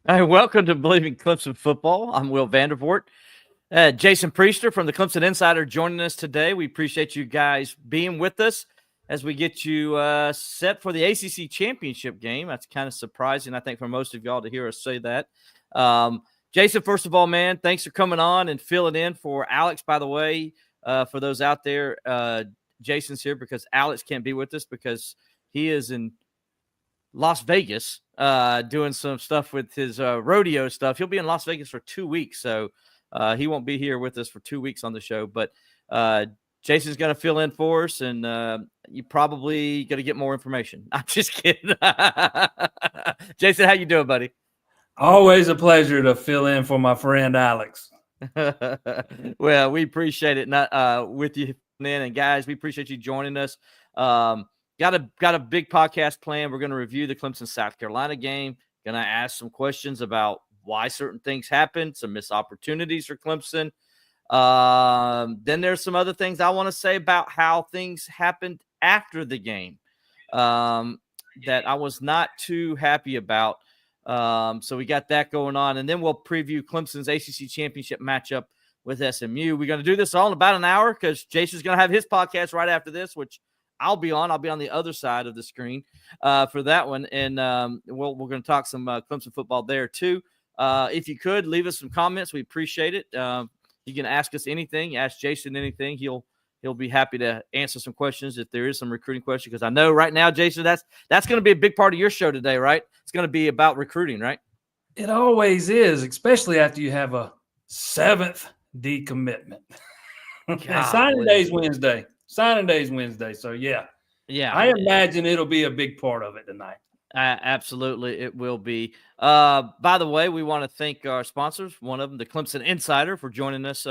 Hi, welcome to Believing Clemson Football. I'm Will Vandervoort. Jason Priester from the Clemson Insider joining us today. We appreciate you guys being with us as we get you set for the ACC Championship Game. That's kind of surprising, I think, for most of y'all to hear us say that. Jason, first of all, man, thanks for coming on and filling in for Alex, by the way. For those out there, Jason's here because Alex can't be with us because he is in Las Vegas doing some stuff with his rodeo stuff. He'll be in Las Vegas for 2 weeks, so he won't be here with us for 2 weeks on the show. But Jason's going to fill in for us, and you probably going to get more information. I'm just kidding. Jason, how you doing, buddy? Always a pleasure to fill in for my friend Alex. Well, we appreciate it with you, and guys, we appreciate you joining us. Got a big podcast plan. We're going to review the Clemson South Carolina game. Going to ask some questions about why certain things happened, some missed opportunities for Clemson. Then there's some other things I want to say about how things happened after the game that I was not too happy about. So we got that going on, and then we'll preview Clemson's ACC Championship matchup with SMU. We're going to do this all in about an hour because Jason's going to have his podcast right after this, which I'll be on the other side of the screen for that one. And we're going to talk some Clemson football there too. If you could leave us some comments, we appreciate it. You can ask us anything, ask Jason anything. He'll be happy to answer some questions if there is some recruiting question. Because I know right now, Jason, that's going to be a big part of your show today, right? It's going to be about recruiting, right? It always is, especially after you have a 7th decommitment. Signing day's Wednesday. So, yeah. I imagine it'll be a big part of it tonight. Absolutely, it will be. By the way, we want to thank our sponsors, one of them, the Clemson Insider, for joining us,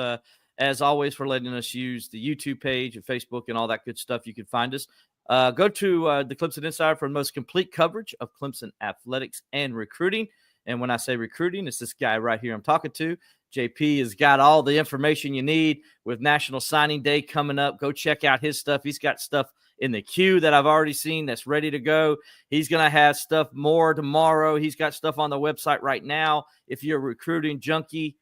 as always, for letting us use the YouTube page and Facebook and all that good stuff. You can find us. Go to the Clemson Insider for the most complete coverage of Clemson athletics and recruiting. And when I say recruiting, it's this guy right here I'm talking to. JP has got all the information you need with National Signing Day coming up. Go check out his stuff. He's got stuff in the queue that I've already seen that's ready to go. He's going to have stuff more tomorrow. He's got stuff on the website right now. If you're a recruiting junkie,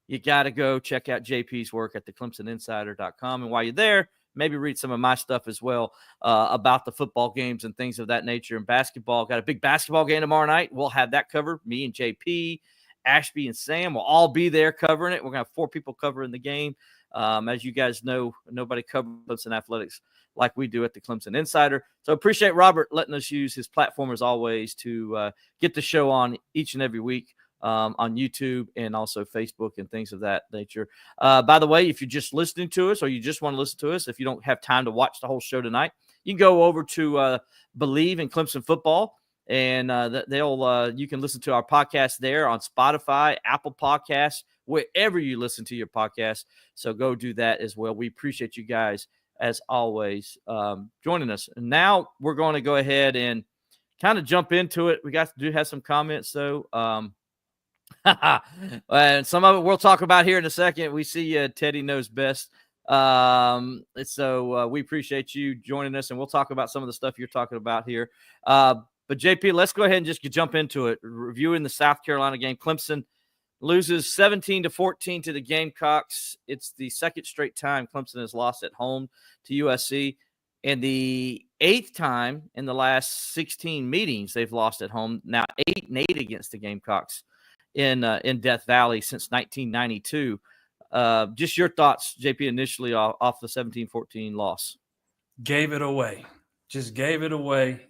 you got to go check out JP's work at theclemsoninsider.com. And while you're there, maybe read some of my stuff as well about the football games and things of that nature. And basketball, got a big basketball game tomorrow night. We'll have that covered. Me and JP, Ashby, and Sam will all be there covering it. We're going to have 4 people covering the game. As you guys know, nobody covers Clemson athletics like we do at the Clemson Insider. So appreciate Robert letting us use his platform as always to get the show on each and every week on YouTube and also Facebook and things of that nature. By the way, if you're just listening to us or you just want to listen to us, if you don't have time to watch the whole show tonight, you can go over to Believe in Clemson Football. And you can listen to our podcast there on Spotify, Apple Podcasts, wherever you listen to your podcast. So go do that as well. We appreciate you guys, as always, joining us. And now we're going to go ahead and kind of jump into it. We have some comments, though. And some of it we'll talk about here in a second. We see Teddy knows best. So we appreciate you joining us, and we'll talk about some of the stuff you're talking about here. But JP, let's go ahead and just jump into it. Reviewing the South Carolina game, Clemson loses 17-14 to the Gamecocks. It's the second straight time Clemson has lost at home to USC, and the 8th time in the last 16 meetings they've lost at home. Now 8-8 against the Gamecocks in Death Valley since 1992. Just your thoughts, JP, initially off the 17-14 loss. Gave it away. Just gave it away.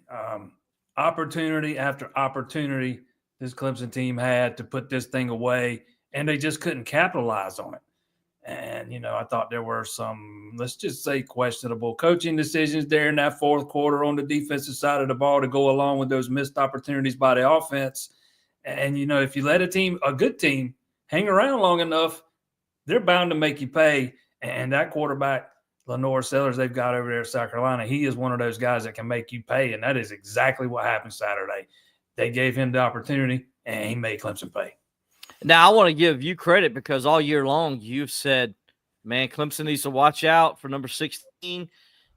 Opportunity after opportunity this Clemson team had to put this thing away, and they just couldn't capitalize on it. And, I thought there were some, let's just say, questionable coaching decisions there in that 4th quarter on the defensive side of the ball to go along with those missed opportunities by the offense. And, if you let a good team, hang around long enough, they're bound to make you pay. And that quarterback, Lenore Sellers, they've got over there at South Carolina, he is one of those guys that can make you pay, and that is exactly what happened Saturday. They gave him the opportunity, and he made Clemson pay. Now, I want to give you credit because all year long you've said, man, Clemson needs to watch out for number 16.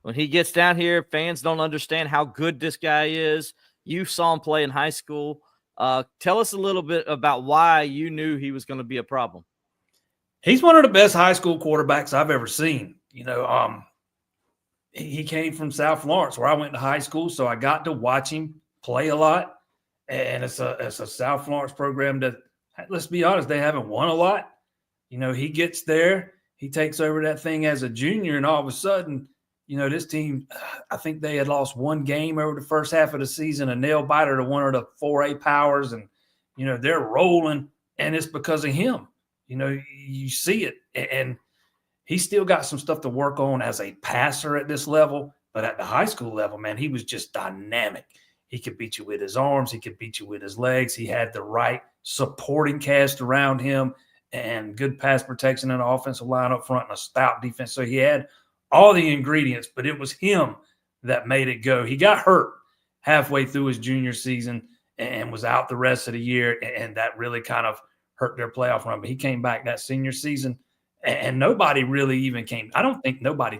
When he gets down here, fans don't understand how good this guy is. You saw him play in high school. Tell us a little bit about why you knew he was going to be a problem. He's one of the best high school quarterbacks I've ever seen. He came from South Florence, where I went to high school, so I got to watch him play a lot. And it's a South Florence program that, let's be honest, they haven't won a lot. He gets there, he takes over that thing as a junior, and all of a sudden, this team, I think they had lost one game over the first half of the season, a nail biter to one of the 4A powers, and they're rolling, and it's because of him. You see it, and he's still got some stuff to work on as a passer at this level, but at the high school level, man, he was just dynamic. He could beat you with his arms. He could beat you with his legs. He had the right supporting cast around him and good pass protection in the offensive line up front and a stout defense. So he had all the ingredients, but it was him that made it go. He got hurt halfway through his junior season and was out the rest of the year, and that really kind of hurt their playoff run. But he came back that senior season, and nobody really even came. I don't think nobody,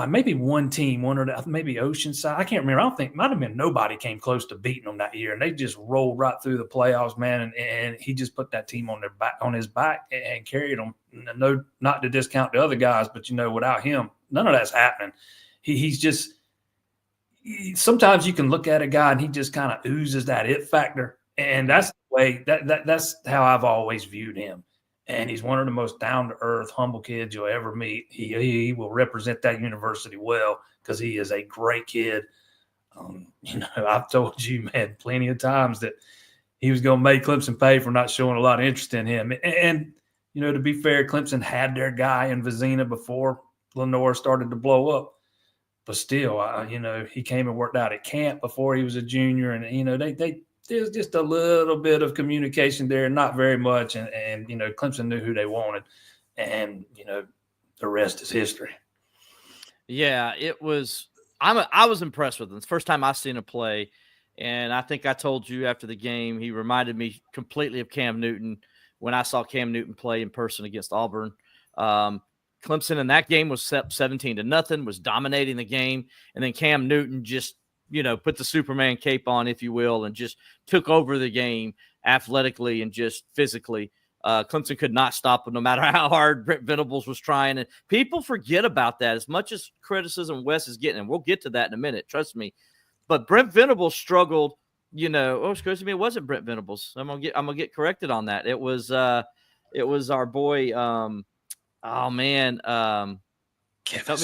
maybe one team, maybe Oceanside. I can't remember. I don't think, might have been nobody came close to beating them that year. And they just rolled right through the playoffs, man. And he just put that team on his back and carried them. No, not to discount the other guys, but without him, none of that's happening. Sometimes you can look at a guy and he just kind of oozes that it factor. And that's the way that's how I've always viewed him. And he's one of the most down-to-earth, humble kids you'll ever meet. He will represent that university well because he is a great kid. I've told you, man, plenty of times that he was going to make Clemson pay for not showing a lot of interest in him. And to be fair, Clemson had their guy in Vizina before Lenore started to blow up. But still, he came and worked out at camp before he was a junior. And, there's just a little bit of communication there, not very much. And Clemson knew who they wanted. And, the rest is history. Yeah, it was – I was impressed with him. It's the first time I've seen him play. And I think I told you after the game, he reminded me completely of Cam Newton when I saw Cam Newton play in person against Auburn. Clemson in that game was 17-0, was dominating the game. And then Cam Newton just – put the Superman cape on, if you will, and just took over the game athletically and just physically. Clemson could not stop him no matter how hard Brent Venables was trying. And people forget about that as much as criticism Wes is getting. And we'll get to that in a minute. Trust me. But Brent Venables struggled, excuse me, it wasn't Brent Venables. I'm gonna get corrected on that. It was our boy. Help me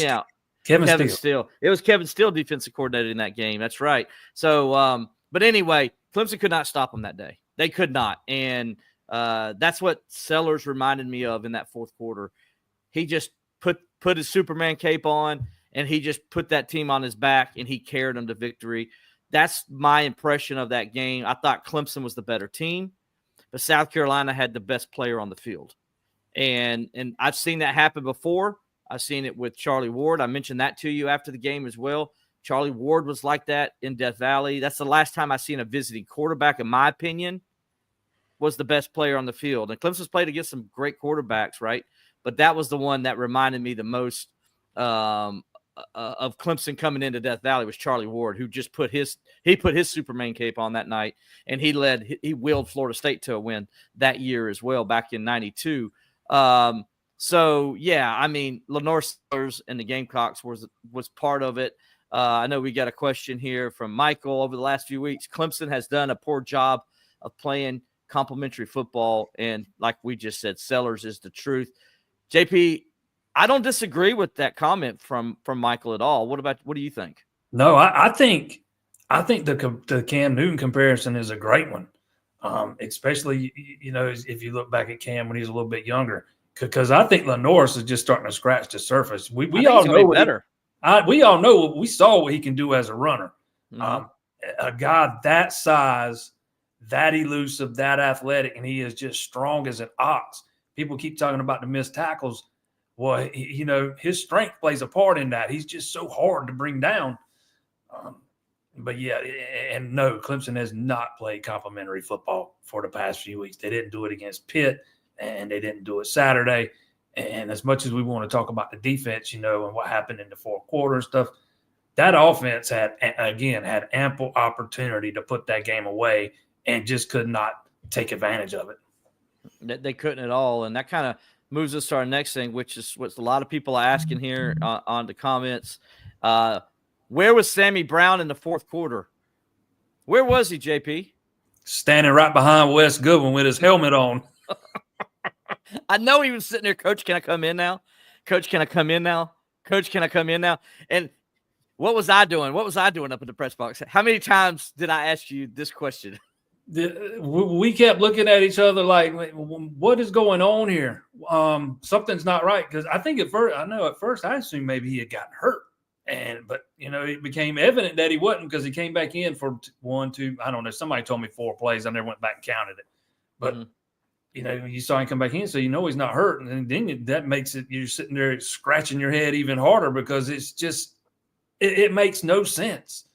out. Kevin Steele. It was Kevin Steele, defensive coordinator in that game. That's right. So, but anyway, Clemson could not stop them that day. They could not. And that's what Sellers reminded me of in that fourth quarter. He just put his Superman cape on, and he just put that team on his back, and he carried them to victory. That's my impression of that game. I thought Clemson was the better team, but South Carolina had the best player on the field. And I've seen that happen before. I've seen it with Charlie Ward. I mentioned that to you after the game as well. Charlie Ward was like that in Death Valley. That's the last time I've seen a visiting quarterback, in my opinion, was the best player on the field. And Clemson's played against some great quarterbacks, right? But that was the one that reminded me the most of Clemson coming into Death Valley was Charlie Ward, who just put his Superman cape on that night, and he willed Florida State to a win that year as well, back in '92. So, yeah, I mean, Lenore Sellers and the Gamecocks was part of it. I know we got a question here from Michael. Over the last few weeks, Clemson has done a poor job of playing complementary football, and like we just said, Sellers is the truth. JP, I don't disagree with that comment from Michael at all. What do you think? No, I think the Cam Newton comparison is a great one, especially if you look back at Cam when he was a little bit younger. Because I think Lenore's is just starting to scratch the surface. We all know better. We all know we saw what he can do as a runner. Mm-hmm. A guy that size, that elusive, that athletic, and he is just strong as an ox. People keep talking about the missed tackles. Well, his strength plays a part in that. He's just so hard to bring down. But yeah, and no, Clemson has not played complimentary football for the past few weeks. They didn't do it against Pitt. And they didn't do it Saturday. And as much as we want to talk about the defense, and what happened in the fourth quarter and stuff, that offense had ample opportunity to put that game away and just could not take advantage of it. They couldn't at all. And that kind of moves us to our next thing, which is what a lot of people are asking here on the comments. Where was Sammy Brown in the fourth quarter? Where was he, JP? Standing right behind Wes Goodwin with his helmet on. I know he was sitting there, Coach, can I come in now? Coach, can I come in now? Coach, can I come in now? And what was I doing? What was I doing up in the press box? How many times did I ask you this question? We kept looking at each other like, what is going on here? Something's not right. Because I think at first I assumed maybe he had gotten hurt. But it became evident that he wasn't, because he came back in for 1, 2, I don't know. Somebody told me 4 plays. I never went back and counted it. But, you saw him come back in, so he's not hurt. And then that makes it, you're sitting there scratching your head even harder, because it's just, it makes no sense.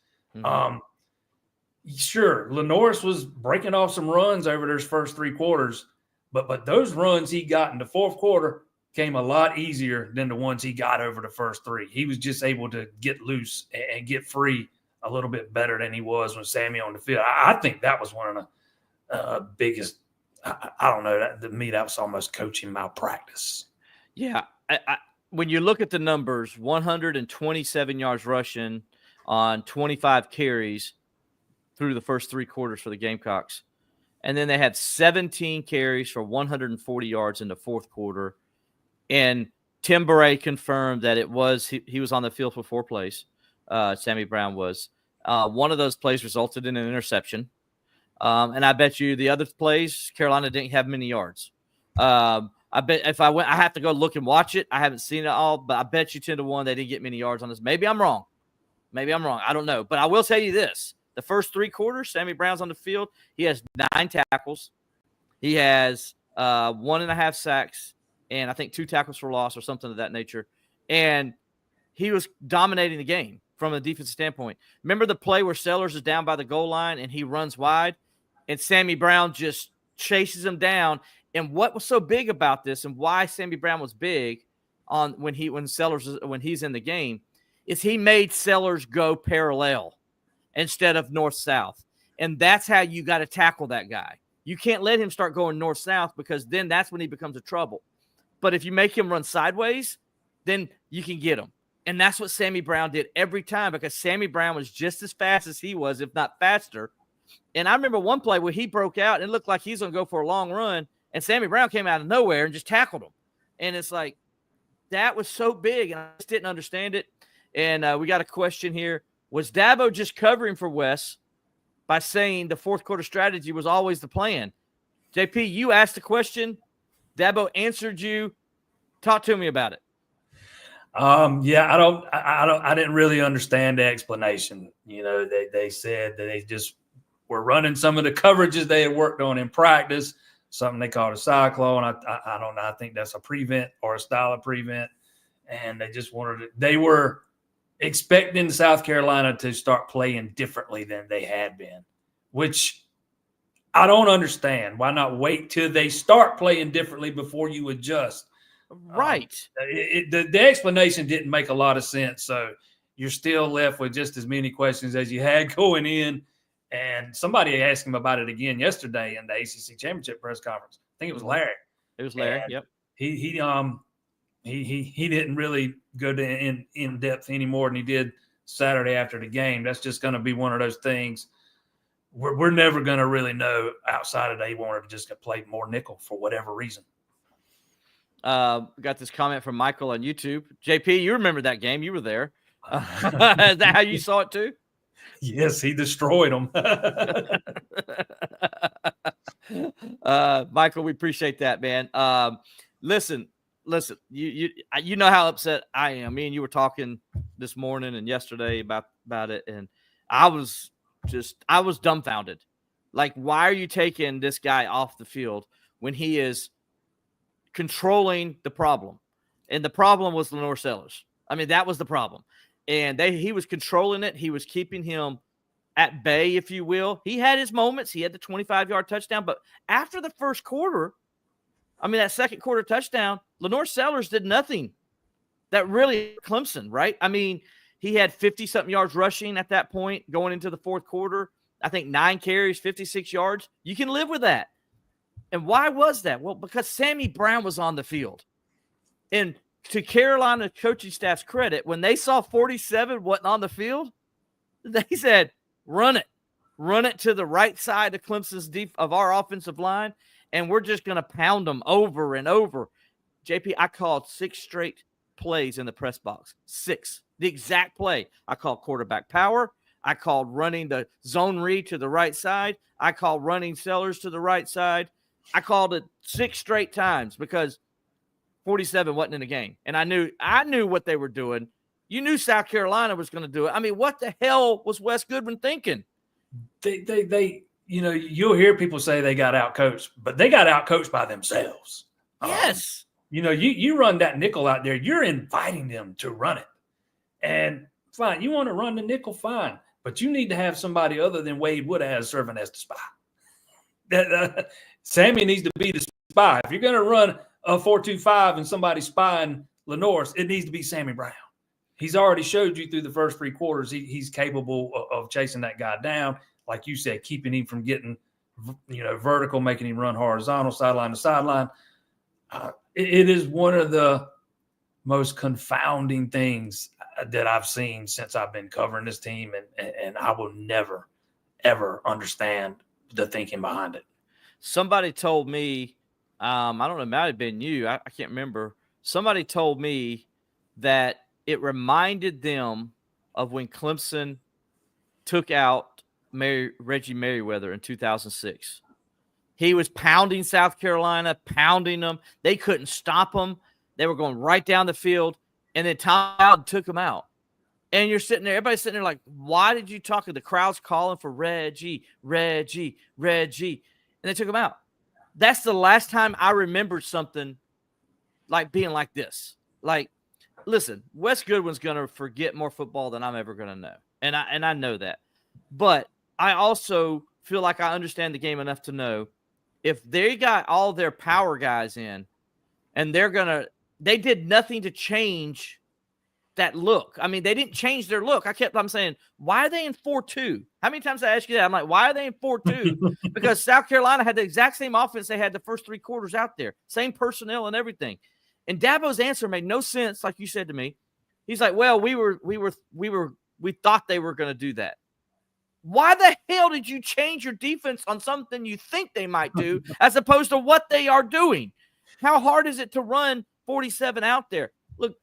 Sure, Lenoris was breaking off some runs over those first 3 quarters, but those runs he got in the fourth quarter came a lot easier than the ones he got over the first 3. He was just able to get loose and get free a little bit better than he was when Sammy on the field. I think that was one of the biggest. I don't know. To me, that was almost coaching malpractice. Yeah, when you look at the numbers, 127 yards rushing on 25 carries through the first 3 quarters for the Gamecocks. And then they had 17 carries for 140 yards in the fourth quarter. And Tim Beret confirmed that he was on the field for 4 plays. Sammy Brown was. One of those plays resulted in an interception. And I bet you the other plays, Carolina didn't have many yards. I bet if I have to go look and watch it. I haven't seen it all, but I bet you 10-1 they didn't get many yards on this. Maybe I'm wrong. I don't know. But I will tell you this. The first 3 quarters, Sammy Brown's on the field. He has 9 tackles. He has 1.5 sacks, and I think 2 tackles for loss or something of that nature. And he was dominating the game from a defensive standpoint. Remember the play where Sellers is down by the goal line and he runs wide, and Sammy Brown just chases him down. And what was so big about this, and why Sammy Brown was big when he's in the game, is he made Sellers go parallel instead of north-south. And that's how you got to tackle that guy. You can't let him start going north-south, because then that's when he becomes a trouble. But if you make him run sideways, then you can get him. And that's what Sammy Brown did every time, because Sammy Brown was just as fast as he was, if not faster. And I remember one play where he broke out and it looked like he's going to go for a long run, and Sammy Brown came out of nowhere and just tackled him. And it's like, that was so big, and I just didn't understand it. And we got a question here. Was Dabo just covering for Wes by saying the fourth quarter strategy was always the plan? JP, you asked the question. Dabo answered you. Talk to me about it. Yeah, I didn't really understand the explanation. They said that they just were running some of the coverages they had worked on in practice, something they called a cyclone. I don't know. I think that's a prevent or a style of prevent. And they just they were expecting South Carolina to start playing differently than they had been, which I don't understand. Why not wait till they start playing differently before you adjust? Right. The explanation didn't make a lot of sense. So you're still left with just as many questions as you had going in. And somebody asked him about it again yesterday in the ACC Championship press conference. I think it was Larry. It was Larry. And yep. He didn't really go to in depth any more than he did Saturday after the game. That's just going to be one of those things. We're never going to really know outside of that he wanted to just play more nickel for whatever reason. Got this comment from Michael on YouTube. JP, you remember that game? You were there. Is that how you saw it too? Yes, he destroyed them. Michael, we appreciate that, man. Listen, you know how upset I am. Me and you were talking this morning and yesterday about it, and I was dumbfounded. Like, why are you taking this guy off the field when he is controlling the problem? And the problem was Lenore Sellers. I mean, that was the problem. And he was controlling it. He was keeping him at bay, if you will. He had his moments. He had the 25-yard touchdown. But after the first quarter, that second quarter touchdown, Lenore Sellers did nothing that really Clemson, right? I mean, He had 50-something yards rushing at that point going into the fourth quarter. I think 9 carries, 56 yards. You can live with that. And why was that? Well, because Sammy Brown was on the field. And to Carolina coaching staff's credit, when they saw 47 wasn't on the field, they said, run it. Run it to the right side of Clemson's of our offensive line, and we're just going to pound them over and over. JP, I called 6 straight plays in the press box. 6. The exact play. I called quarterback power. I called running the zone read to the right side. I called running Sellers to the right side. I called it 6 straight times because 47 wasn't in the game. And I knew what they were doing. You knew South Carolina was going to do it. I mean, what the hell was Wes Goodwin thinking? They you'll hear people say they got outcoached, but they got outcoached by themselves. Yes. You run that nickel out there, you're inviting them to run it. And fine, you want to run the nickel, fine. But you need to have somebody other than Wade Woodaz serving as the spy. Sammy needs to be the spy. If you're going to run a 4-2-5 and somebody spying Lenoir, it needs to be Sammy Brown. He's already showed you through the first 3 quarters he's capable of chasing that guy down. Like you said, keeping him from getting vertical, making him run horizontal, sideline to sideline. It is one of the most confounding things that I've seen since I've been covering this team, and I will never, ever understand the thinking behind it. Somebody told me, I don't know, it might have been you. I can't remember. Somebody told me that it reminded them of when Clemson took out Reggie Merriweather in 2006. He was pounding South Carolina, pounding them. They couldn't stop him. They were going right down the field, and then Tom Allen took him out. And you're sitting there, everybody's sitting there like, why did you talk? The crowd's calling for Reggie, Reggie, Reggie. And they took him out. That's the last time I remembered something like being like this. Like, listen, Wes Goodwin's going to forget more football than I'm ever going to know. And I know that. But I also feel like I understand the game enough to know if they got all their power guys in and they did nothing to change that look. I mean, they didn't change their look. I'm saying, why are they in 4-2? How many times I ask you that? I'm like, why are they in 4-2? Because South Carolina had the exact same offense they had the first 3 quarters out there. Same personnel and everything. And Dabo's answer made no sense, like you said to me. He's like, well, we thought they were going to do that. Why the hell did you change your defense on something you think they might do as opposed to what they are doing? How hard is it to run 47 out there? Look,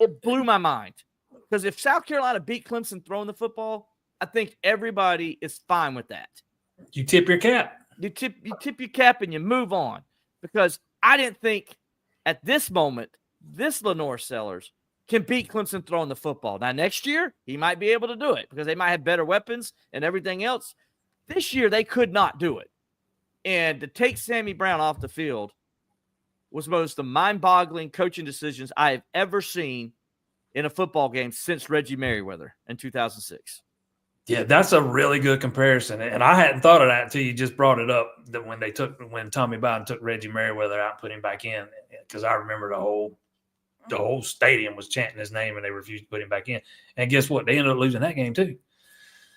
it blew my mind. Because if South Carolina beat Clemson throwing the football, I think everybody is fine with that. You tip your cap. You tip your cap and you move on. Because I didn't think at this moment, this Lenoir Sellers can beat Clemson throwing the football. Now, next year, he might be able to do it because they might have better weapons and everything else. This year, they could not do it. And to take Sammy Brown off the field was most the mind-boggling coaching decisions I have ever seen in a football game since Reggie Merriweather in 2006. Yeah, that's a really good comparison. And I hadn't thought of that until you just brought it up, that when Tommy Biden took Reggie Merriweather out and put him back in, because I remember the whole stadium was chanting his name and they refused to put him back in. And guess what? They ended up losing that game too.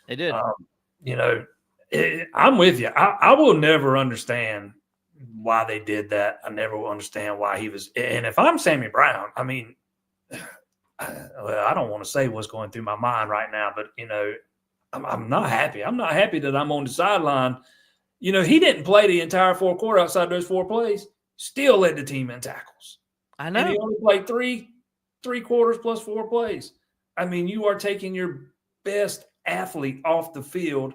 They did. I'm with you. I will never understand why they did that. I never will understand why he was. And if I'm Sammy Brown, I mean, I don't want to say what's going through my mind right now, but, I'm not happy. I'm not happy that I'm on the sideline. He didn't play the entire 4 quarter outside those 4 plays. Still led the team in tackles. I know. And he only played three quarters plus 4 plays. I mean, you are taking your best athlete off the field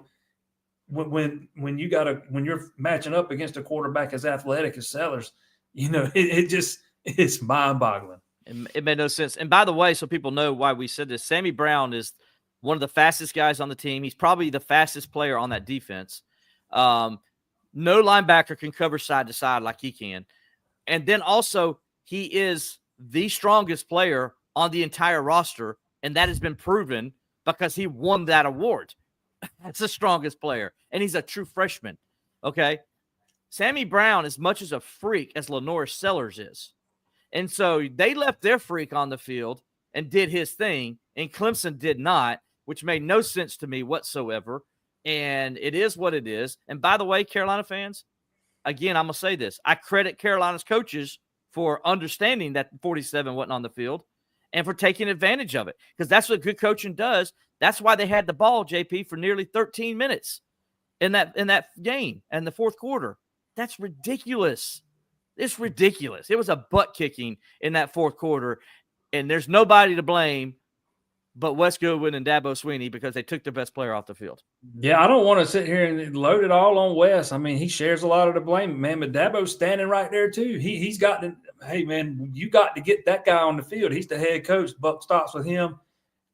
when you're matching up against a quarterback as athletic as Sellers. It's mind-boggling. It made no sense. And by the way, so people know why we said this, Sammy Brown is one of the fastest guys on the team. He's probably the fastest player on that defense. No linebacker can cover side to side like he can. And then also, he is the strongest player on the entire roster, and that has been proven because he won that award. That's the strongest player, and he's a true freshman, okay? Sammy Brown, as much as a freak as Lenoir Sellers is. And so they left their freak on the field, and did his thing, and Clemson did not, which made no sense to me whatsoever. And it is what it is. And by the way, Carolina fans, again, I'm going to say this. I credit Carolina's coaches for understanding that 47 wasn't on the field and for taking advantage of it, because that's what good coaching does. That's why they had the ball, JP, for nearly 13 minutes in that game and the fourth quarter. That's ridiculous. It's ridiculous. It was a butt kicking in that fourth quarter, and there's nobody to blame but Wes Goodwin and Dabo Swinney because they took the best player off the field. Yeah, I don't want to sit here and load it all on Wes. I mean, he shares a lot of the blame, man, but Dabo's standing right there too. He's got to, hey, man, you got to get that guy on the field. He's the head coach. Buck stops with him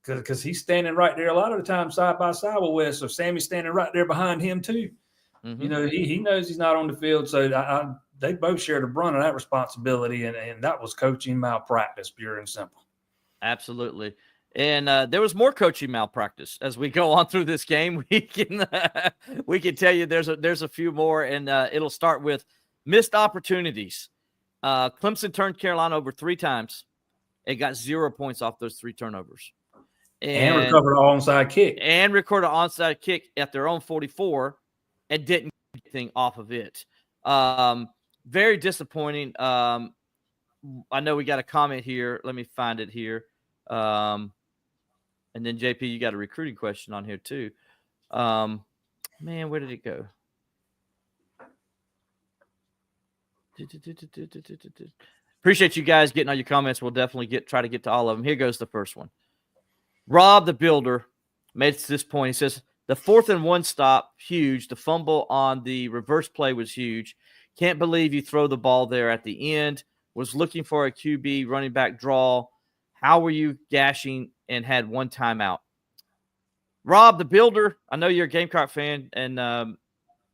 because he's standing right there a lot of the time side by side with Wes. So Sammy's standing right there behind him too. Mm-hmm. You know, he knows he's not on the field. So they both share the brunt of that responsibility, and that was coaching malpractice, pure and simple. Absolutely. And there was more coaching malpractice as we go on through this game. We can tell you there's a few more, and it'll start with missed opportunities. Clemson turned Carolina over 3 times. It got 0 points off those 3 turnovers. And recovered an onside kick. And recorded an onside kick at their own 44 and didn't get anything off of it. Very disappointing. I know we got a comment here. Let me find it here. And then, JP, you got a recruiting question on here too. Man, where did it go? Appreciate you guys getting all your comments. We'll definitely try to get to all of them. Here goes the first one. Rob the Builder made it to this point. He says, the 4th and 1 stop, huge. The fumble on the reverse play was huge. Can't believe you throw the ball there at the end. Was looking for a QB running back draw. How were you gashing and had 1 timeout? Rob the Builder, I know you're a Gamecock fan, and I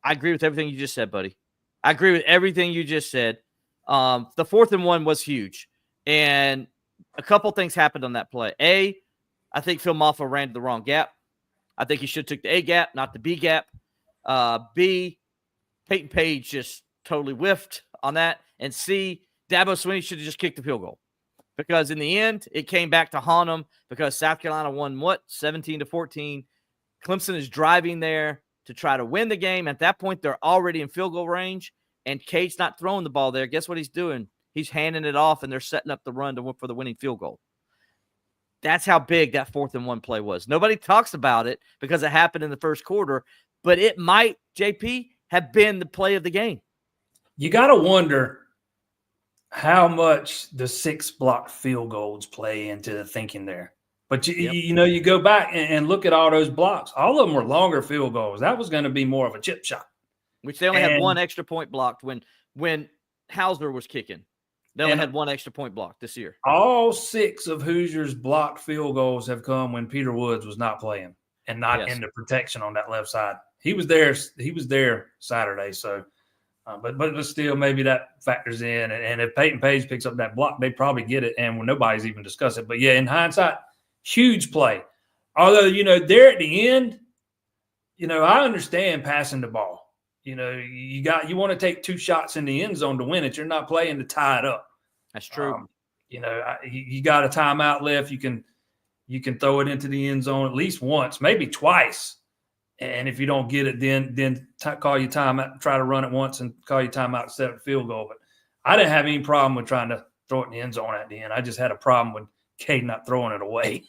agree with everything you just said, buddy. I agree with everything you just said. The 4th and 1 was huge, and a couple things happened on that play. A, I think Phil Maffa ran to the wrong gap. I think he should have took the A gap, not the B gap. B, Peyton Page just totally whiffed on that. And C, Dabo Swinney should have just kicked the field goal. Because in the end, it came back to haunt them because South Carolina won, 17-14. Clemson is driving there to try to win the game. At that point, they're already in field goal range, and Cade's not throwing the ball there. Guess what he's doing? He's handing it off, and they're setting up the run for the winning field goal. That's how big that 4th and 1 play was. Nobody talks about it because it happened in the first quarter, but it might, JP, have been the play of the game. You got to wonder how much the 6 blocked field goals play into the thinking there. But, you go back and look at all those blocks. All of them were longer field goals. That was going to be more of a chip shot. Which they only had 1 extra point blocked when Hauser was kicking. They only had 1 extra point blocked this year. All 6 of Hoosiers' blocked field goals have come when Peter Woods was not playing and not in the protection on that left side. He was there Saturday, so – but still, maybe that factors in. And if Peyton Page picks up that block, they probably get it, and nobody's even discussed it. But, yeah, in hindsight, huge play. Although, there at the end, I understand passing the ball. You want to take 2 shots in the end zone to win it. You're not playing to tie it up. That's true. You got a timeout left. You can throw it into the end zone at least once, maybe twice. And if you don't get it, then call your timeout, try to run it once and call your timeout to set up a field goal. But I didn't have any problem with trying to throw it in the end zone at the end. I just had a problem with Cade not throwing it away.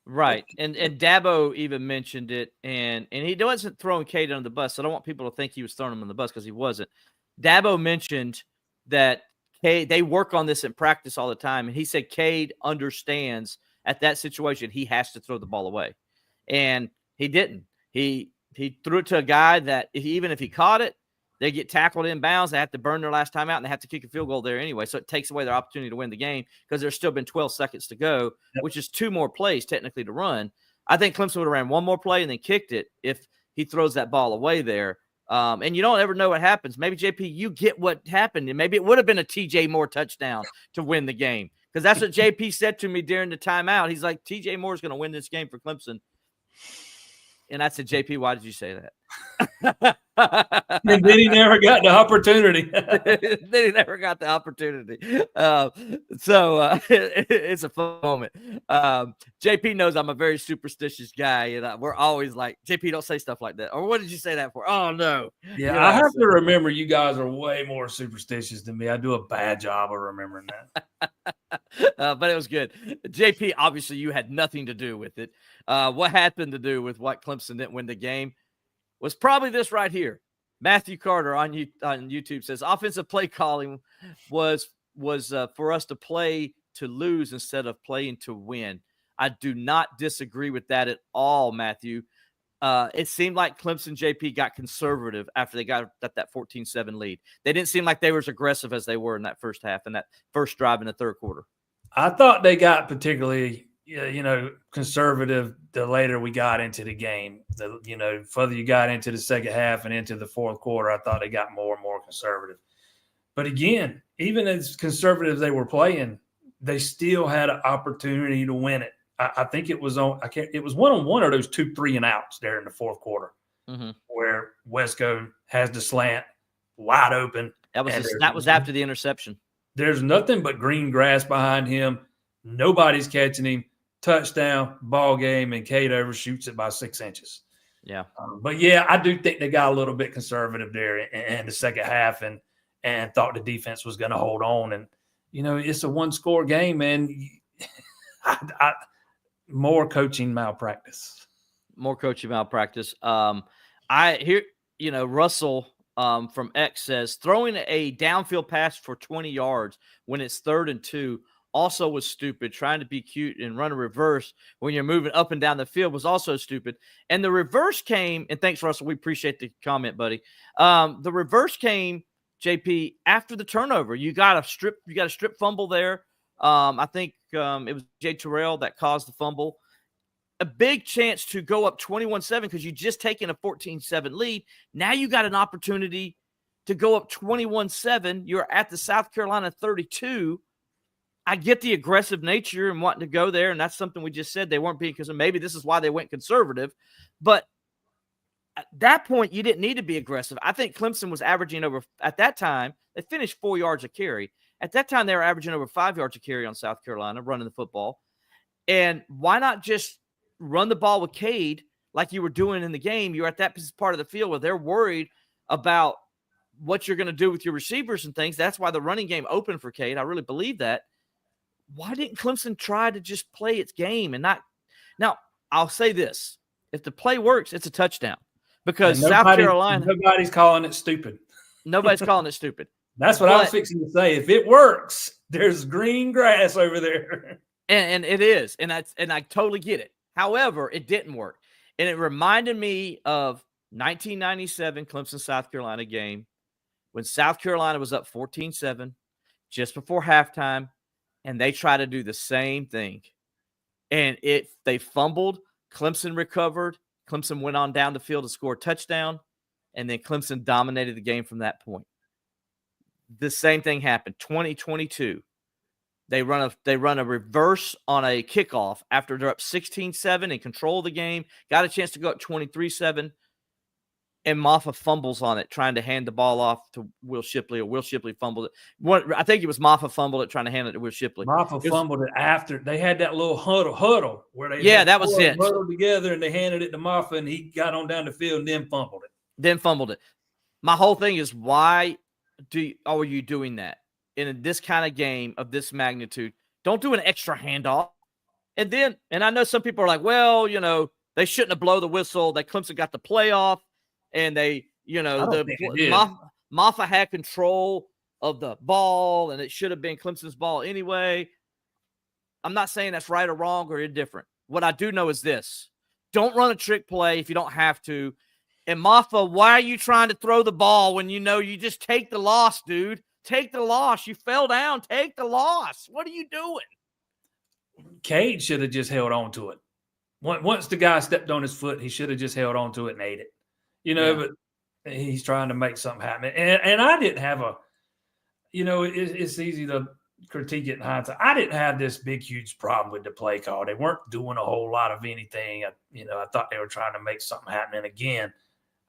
Right. And Dabo even mentioned it, and he wasn't throwing Cade under the bus. So I don't want people to think he was throwing him on the bus because he wasn't. Dabo mentioned that Cade, they work on this in practice all the time, and he said Cade understands at that situation he has to throw the ball away. And he didn't. He threw it to a guy that even if he caught it, they get tackled inbounds. They have to burn their last time out, and they have to kick a field goal there anyway. So it takes away their opportunity to win the game because there's still been 12 seconds to go, which is 2 more plays technically to run. I think Clemson would have ran 1 more play and then kicked it if he throws that ball away there. And you don't ever know what happens. Maybe, JP, you get what happened, and maybe it would have been a TJ Moore touchdown to win the game because that's what JP said to me during the timeout. He's like, TJ Moore is going to win this game for Clemson. And I said, JP, why did you say that? And then he never got the opportunity. Then he never got the opportunity. It's a fun moment. JP knows I'm a very superstitious guy, and we're always like, JP, don't say stuff like that. Or what did you say that for? Oh, no. Yeah, I have to remember you guys are way more superstitious than me. I do a bad job of remembering that. But it was good. JP, obviously, you had nothing to do with it. What happened to do with what Clemson didn't win the game was probably this right here. Matthew Carter on YouTube says offensive play calling was for us to play to lose instead of playing to win. I do not disagree with that at all, Matthew. It seemed like Clemson JP got conservative after they got that 14-7 lead. They didn't seem like they were as aggressive as they were in that first half and that first drive in the third quarter. I thought they got particularly conservative the later we got into the game. The further you got into the second half and into the fourth quarter, I thought they got more and more conservative. But again, even as conservative as they were playing, they still had an opportunity to win it. I think it was it was 1-on-1 or those 2 3-and-outs there in the fourth quarter, where Wesco has the slant wide open. That was after the interception. There's nothing but green grass behind him. Nobody's catching him. Touchdown, ball game, and Cade overshoots it by 6 inches. Yeah. But, yeah, I do think they got a little bit conservative there in the second half and thought the defense was going to hold on. And, it's a one-score game, man. More coaching malpractice. Russell from X says throwing a downfield pass for 20 yards when it's 3rd and 2 also was stupid. Trying to be cute and run a reverse when you're moving up and down the field was also stupid. And the reverse came, and thanks, Russell. We appreciate the comment, buddy. The reverse came, JP, after the turnover. You got a strip fumble there. I think it was Jay Terrell that caused the fumble. A big chance to go up 21-7 because you just taken a 14-7 lead. Now you got an opportunity to go up 21-7. You're at the South Carolina 32. I get the aggressive nature and wanting to go there, and that's something we just said they weren't being because maybe this is why they went conservative. But at that point, you didn't need to be aggressive. I think Clemson was averaging at that time, they finished 4 yards a carry. At that time, they were averaging over 5 yards a carry on South Carolina, running the football. And why not just run the ball with Cade like you were doing in the game? You're at that part of the field where they're worried about what you're going to do with your receivers and things. That's why the running game opened for Cade. I really believe that. Why didn't Clemson try to just play its game and not – now, I'll say this. If the play works, it's a touchdown because South Carolina – nobody's calling it stupid. Nobody's calling it stupid. That's what I was fixing to say. If it works, there's green grass over there. And it is, and I totally get it. However, it didn't work. And it reminded me of 1997 Clemson-South Carolina game when South Carolina was up 14-7 just before halftime, and they tried to do the same thing. And they fumbled. Clemson recovered. Clemson went on down the field to score a touchdown, and then Clemson dominated the game from that point. The same thing happened. 2022. They run a reverse on a kickoff after they're up 16-7 and control the game. Got a chance to go up 23-7, and Maffa fumbles on it, trying to hand the ball off to Will Shipley, or Will Shipley fumbled it. I think it was Maffa fumbled it, trying to hand it to Will Shipley. Maffa fumbled it after they had that little huddle where they that was it. Huddled together, and they handed it to Maffa, and he got on down the field and then fumbled it. My whole thing is, why are you doing that in this kind of game of this magnitude? Don't do an extra handoff. And I know some people are like, well, they shouldn't have blown the whistle. That Clemson got the playoff, and Maffa had control of the ball, and it should have been Clemson's ball anyway. I'm not saying that's right or wrong or indifferent. What I do know is this: don't run a trick play if you don't have to. And Maffa, why are you trying to throw the ball when you just take the loss, dude? Take the loss. You fell down. Take the loss. What are you doing? Cade should have just held on to it. Once the guy stepped on his foot, he should have just held on to it and ate it. But he's trying to make something happen. And I didn't have it's easy to critique it in hindsight. I didn't have this big, huge problem with the play call. They weren't doing a whole lot of anything. I thought they were trying to make something happen. And again,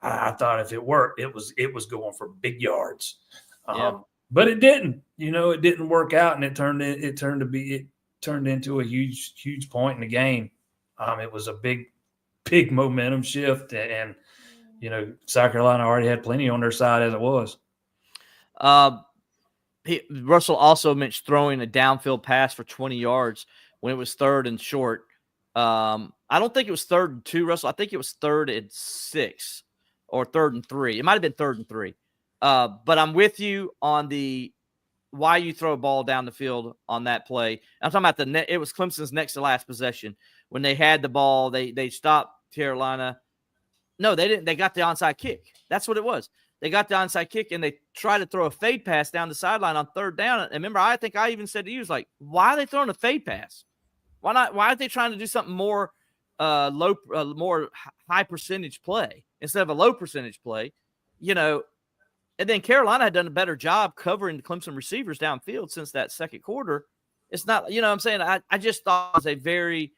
I thought if it worked, it was going for big yards. Yeah. But it didn't. It didn't work out, and it turned into a huge point in the game. It was a big momentum shift, and South Carolina already had plenty on their side as it was. Russell also mentioned throwing a downfield pass for 20 yards when it was 3rd and short. I don't think it was 3rd and 2, Russell. I think it was 3rd and 6 or 3rd and 3. It might have been 3rd and 3. But I'm with you on the why you throw a ball down the field on that play. I'm talking about it was Clemson's next to last possession. When they had the ball, they stopped Carolina. No, they didn't. They got the onside kick. That's what it was. They got the onside kick, and they tried to throw a fade pass down the sideline on 3rd down. And remember, I think I even said to you, like, why are they throwing a fade pass? Why not? Why aren't they trying to do something more more high percentage play instead of a low percentage play? And then Carolina had done a better job covering the Clemson receivers downfield since that second quarter. It's not, what I'm saying? I just thought it was a very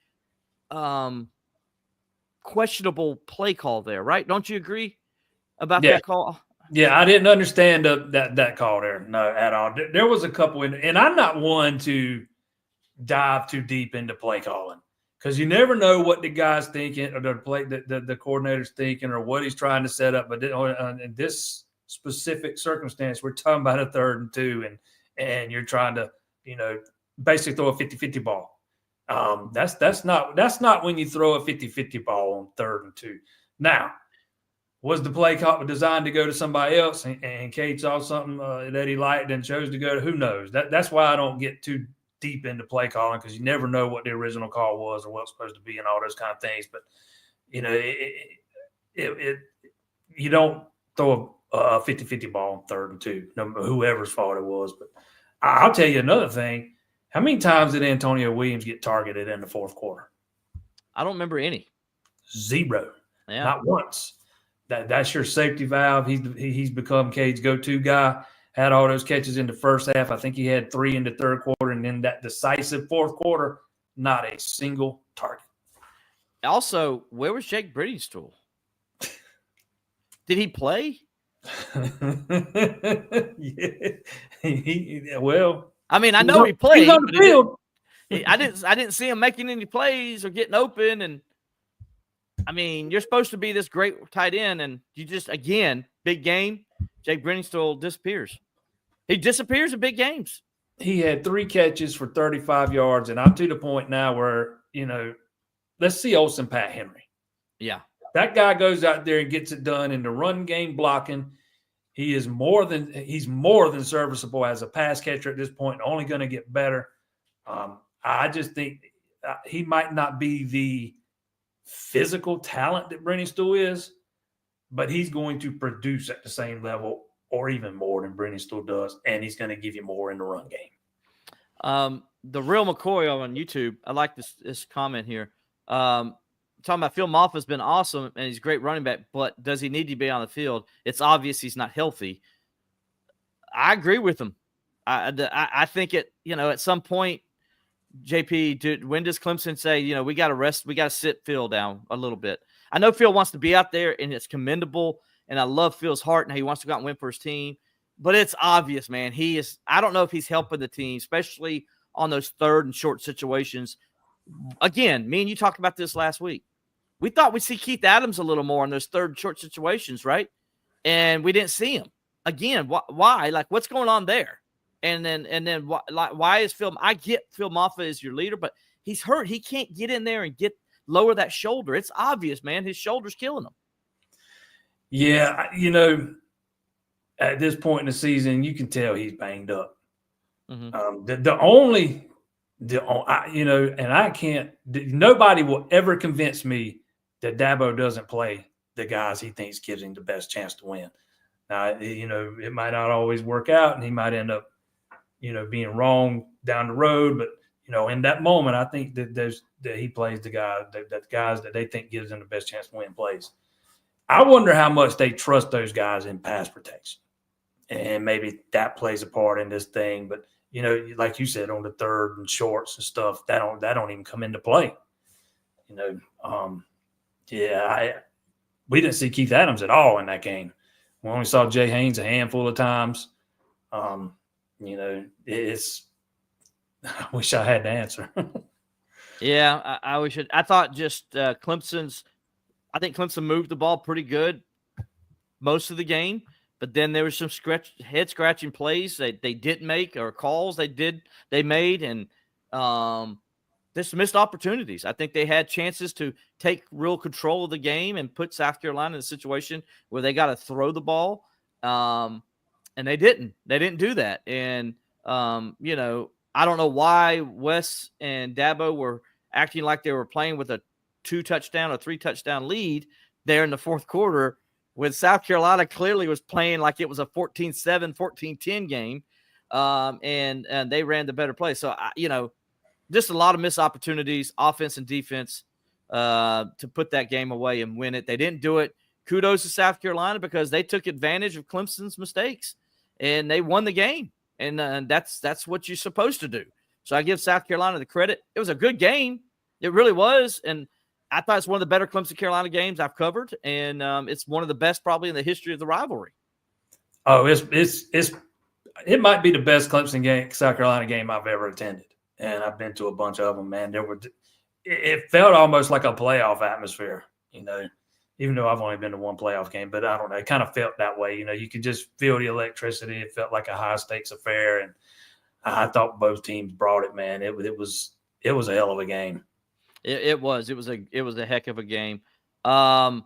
questionable play call there, right? Don't you agree about that call? Yeah, I didn't understand that call there, no, at all. There was a couple, and I'm not one to dive too deep into play calling because you never know what the guy's thinking or the coordinator's thinking or what he's trying to set up. But in this specific circumstance, we're talking about a 3rd and 2, and you're trying to, basically throw a 50-50 ball. That's not when you throw a 50-50 ball on 3rd and 2. Now, was the play call designed to go to somebody else, and Cade saw something that he liked and chose to go to? Who knows? That's why I don't get too deep into play calling, because you never know what the original call was or what's supposed to be and all those kind of things. But you don't throw a 50-50 ball on 3rd and 2, whoever's fault it was. But I'll tell you another thing. How many times did Antonio Williams get targeted in the 4th quarter? I don't remember any. 0. Yeah. Not once. That's your safety valve. He's become Cade's go-to guy. Had all those catches in the first half. I think he had 3 in the 3rd quarter, and then that decisive 4th quarter, not a single target. Also, where was Jake Brittingstool? Did he play? Yeah. Well, I mean, I know he played. He's on the field. I didn't see him making any plays or getting open. And I mean, you're supposed to be this great tight end, and you just, again, big game, Jake Brittingstool disappears. He disappears in big games. He had 3 catches for 35 yards, and I'm to the point now where, let's see Olsen Pat Henry. Yeah. That guy goes out there and gets it done in the run game blocking. He's more than serviceable as a pass catcher at this point, only going to get better. I just think he might not be the physical talent that Brittingstool is, but he's going to produce at the same level or even more than Brittingstool does, and he's going to give you more in the run game. The real McCoy on YouTube, I like this comment here. Talking about Phil Moffitt's been awesome, and he's a great running back, but does he need to be on the field? It's obvious he's not healthy. I agree with him. I think at some point, JP, when does Clemson say, we got to rest, we got to sit Phil down a little bit? I know Phil wants to be out there, and it's commendable, and I love Phil's heart and how he wants to go out and win for his team, but it's obvious, man. I don't know if he's helping the team, especially on those 3rd and short situations. Again, me and you talked about this last week. We thought we'd see Keith Adams a little more in those 3rd and short situations, right? And we didn't see him. Again, why? Like, what's going on there? And then why is Phil? I get Phil Moffitt is your leader, but he's hurt. He can't get in there and lower that shoulder. It's obvious, man. His shoulder's killing him. Yeah, at this point in the season, you can tell he's banged up. Mm-hmm. Nobody will ever convince me that Dabo doesn't play the guys he thinks gives him the best chance to win. Now, it might not always work out, and he might end up, being wrong down the road. But, in that moment, I think that he plays the guys that they think gives him the best chance to win plays. I wonder how much they trust those guys in pass protection. And maybe that plays a part in this thing. But, like you said, on the 3rd and shorts and stuff, that don't even come into play. we didn't see Keith Adams at all in that game. We only saw Jay Haynes a handful of times. It's – I wish I had the answer. Yeah, I wish it. I thought just Clemson's – I think Clemson moved the ball pretty good most of the game, but then there was some head-scratching plays that they didn't make or calls they made, and just missed opportunities. I think they had chances to take real control of the game and put South Carolina in a situation where they got to throw the ball, and they didn't. They didn't do that. And, I don't know why Wes and Dabo were acting like they were playing with a 2-touchdown or 3-touchdown lead there in the fourth quarter when South Carolina clearly was playing like it was a 14-7, 14-10 game, and they ran the better play. So, just a lot of missed opportunities, offense and defense, to put that game away and win it. They didn't do it. Kudos to South Carolina because they took advantage of Clemson's mistakes, and they won the game. And that's what you're supposed to do. So I give South Carolina the credit. It was a good game. It really was. And I thought it's one of the better Clemson-Carolina games I've covered, and it's one of the best probably in the history of the rivalry. Oh, it might be the best Clemson game, South Carolina game I've ever attended. And I've been to a bunch of them, man. It felt almost like a playoff atmosphere, even though I've only been to one playoff game, but I don't know. It kind of felt that way. You could just feel the electricity. It felt like a high stakes affair. And I thought both teams brought it, man. It was a hell of a game. It was a heck of a game. Now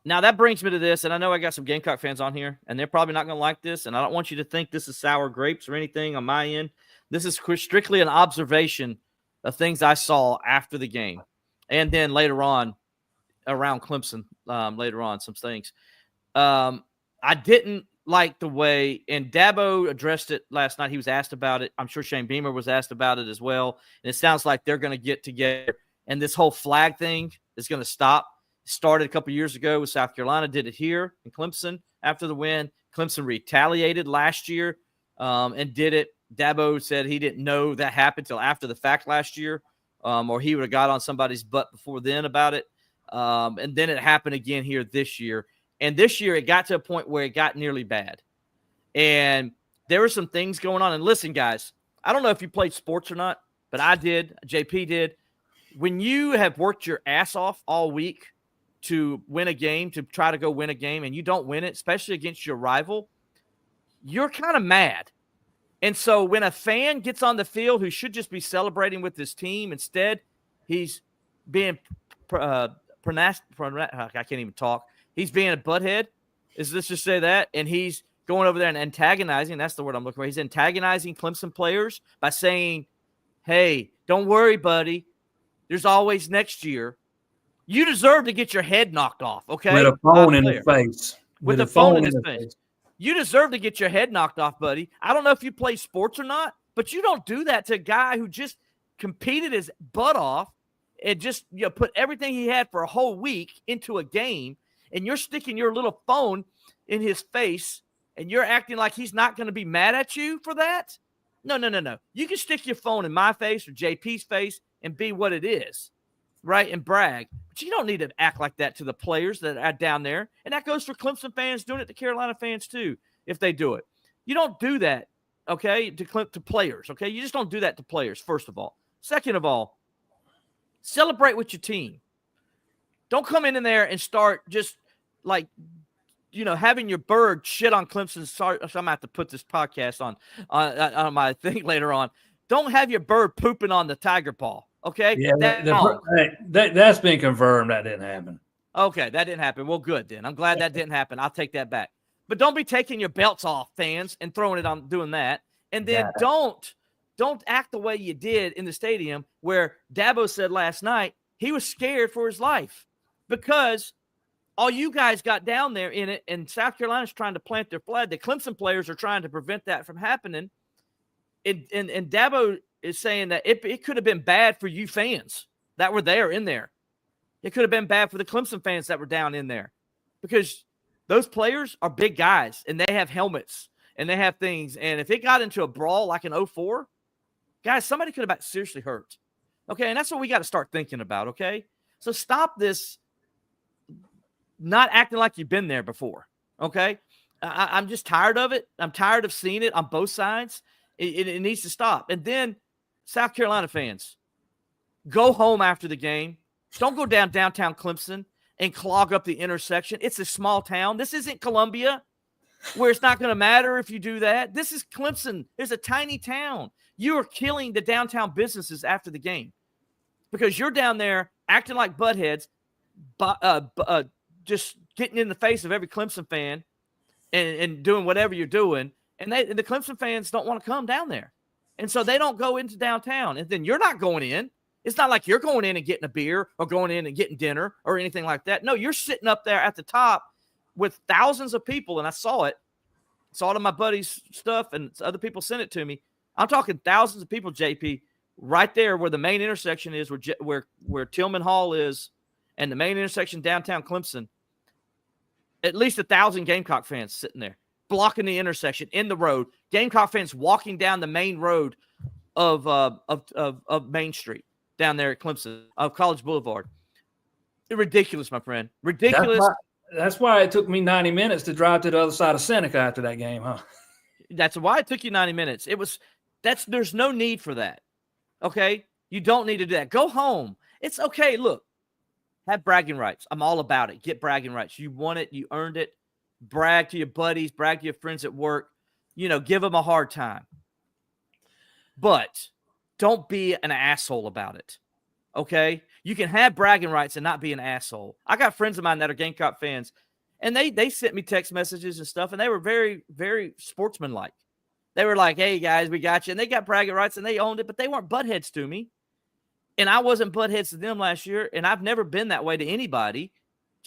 that brings me to this, and I know I got some Gamecock fans on here, and they're probably not going to like this. And I don't want you to think this is sour grapes or anything on my end. This is strictly an observation of things I saw after the game. And then later on around Clemson, some things. I didn't like the way, and Dabo addressed it last night. He was asked about it. I'm sure Shane Beamer was asked about it as well. And it sounds like they're going to get together. And this whole flag thing is going to stop. It started a couple years ago with South Carolina, did it here in Clemson after the win. Clemson retaliated last year and did it. Dabo said he didn't know that happened until after the fact last year, or he would have got on somebody's butt before then about it. And then it happened again here this year. And this year it got to a point where it got nearly bad. And there were some things going on. And listen, guys, I don't know if you played sports or not, but I did. JP did. When you have worked your ass off all week to win a game, to try to go win a game, and you don't win it, especially against your rival, you're kind of mad. And so when a fan gets on the field who should just be celebrating with his team, instead he's being I can't even talk. He's being a butthead. Let's just say that. And he's going over there and antagonizing. That's the word I'm looking for. He's antagonizing Clemson players by saying, hey, don't worry, buddy. There's always next year. You deserve to get your head knocked off, okay? With a phone in his face. With a phone in his face. You deserve to get your head knocked off, buddy. I don't know if you play sports or not, but you don't do that to a guy who just competed his butt off and just put everything he had for a whole week into a game, and you're sticking your little phone in his face, and you're acting like he's not going to be mad at you for that? No. You can stick your phone in my face or JP's face and be what it is, right, and brag. But you don't need to act like that to the players that are down there. And that goes for Clemson fans doing it to Carolina fans too, if they do it. You don't do that, okay, to players, okay? You just don't do that to players, first of all. Second of all, celebrate with your team. Don't come in there and start just like, having your bird shit on Clemson. Sorry, I'm going to have to put this podcast on my thing later on. Don't have your bird pooping on the tiger paw. Okay. Yeah, that's been confirmed. That didn't happen. Okay. That didn't happen. Well, good then. I'm glad that didn't happen. I'll take that back. But don't be taking your belts off, fans, and throwing it on doing that. And then don't act the way you did in the stadium where Dabo said last night he was scared for his life because all you guys got down there in it, and South Carolina's trying to plant their flag. The Clemson players are trying to prevent that from happening. And Dabo is saying that it could have been bad for you fans that were there in there. It could have been bad for the Clemson fans that were down in there because those players are big guys and they have helmets and they have things. And if it got into a brawl like in 2004, guys, somebody could have got seriously hurt. Okay. And that's what we got to start thinking about. Okay. So stop this not acting like you've been there before. Okay. I'm just tired of it. I'm tired of seeing it on both sides. It needs to stop. And then South Carolina fans, go home after the game. Don't go downtown Clemson and clog up the intersection. It's a small town. This isn't Columbia where it's not going to matter if you do that. This is Clemson. It's a tiny town. You are killing the downtown businesses after the game because you're down there acting like buttheads, just getting in the face of every Clemson fan and doing whatever you're doing. And the Clemson fans don't want to come down there. And so they don't go into downtown. And then you're not going in. It's not like you're going in and getting a beer or going in and getting dinner or anything like that. No, you're sitting up there at the top with thousands of people. And I saw it on my buddy's stuff, and other people sent it to me. I'm talking thousands of people, JP, right there where the main intersection is, where Tillman Hall is, and the main intersection downtown Clemson. At least 1,000 Gamecock fans sitting there, blocking the intersection in the road. Gamecock fans walking down the main road of Main Street down there at Clemson, of College Boulevard. Ridiculous, my friend. Ridiculous. That's why it took me 90 minutes to drive to the other side of Seneca after that game, huh? That's why it took you 90 minutes. There's no need for that. Okay? You don't need to do that. Go home. It's okay. Look, have bragging rights. I'm all about it. Get bragging rights. You won it. You earned it. Brag to your buddies. Brag to your friends at work. Give them a hard time. But don't be an asshole about it. Okay? You can have bragging rights and not be an asshole. I got friends of mine that are Gamecock fans, and they sent me text messages and stuff, and they were very, very sportsmanlike. They were like, hey, guys, we got you. And they got bragging rights, and they owned it, but they weren't buttheads to me. And I wasn't buttheads to them last year, and I've never been that way to anybody.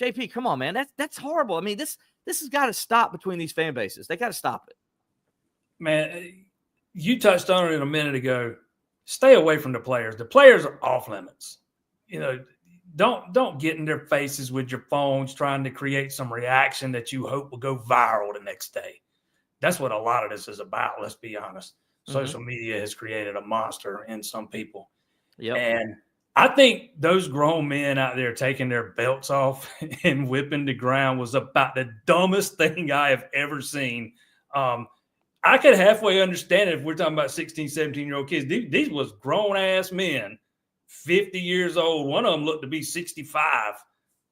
JP, come on, man. That's horrible. I mean, this has got to stop between these fan bases. They got to stop it. Man, you touched on it a minute ago. Stay away from the players. The players are off limits. Don't get in their faces with your phones trying to create some reaction that you hope will go viral the next day. That's what a lot of this is about, let's be honest. Social media has created a monster in some people. Yep. And I think those grown men out there taking their belts off and whipping the ground was about the dumbest thing I have ever seen. I could halfway understand it if we're talking about 16, 17-year-old kids. These was grown-ass men, 50 years old. One of them looked to be 65.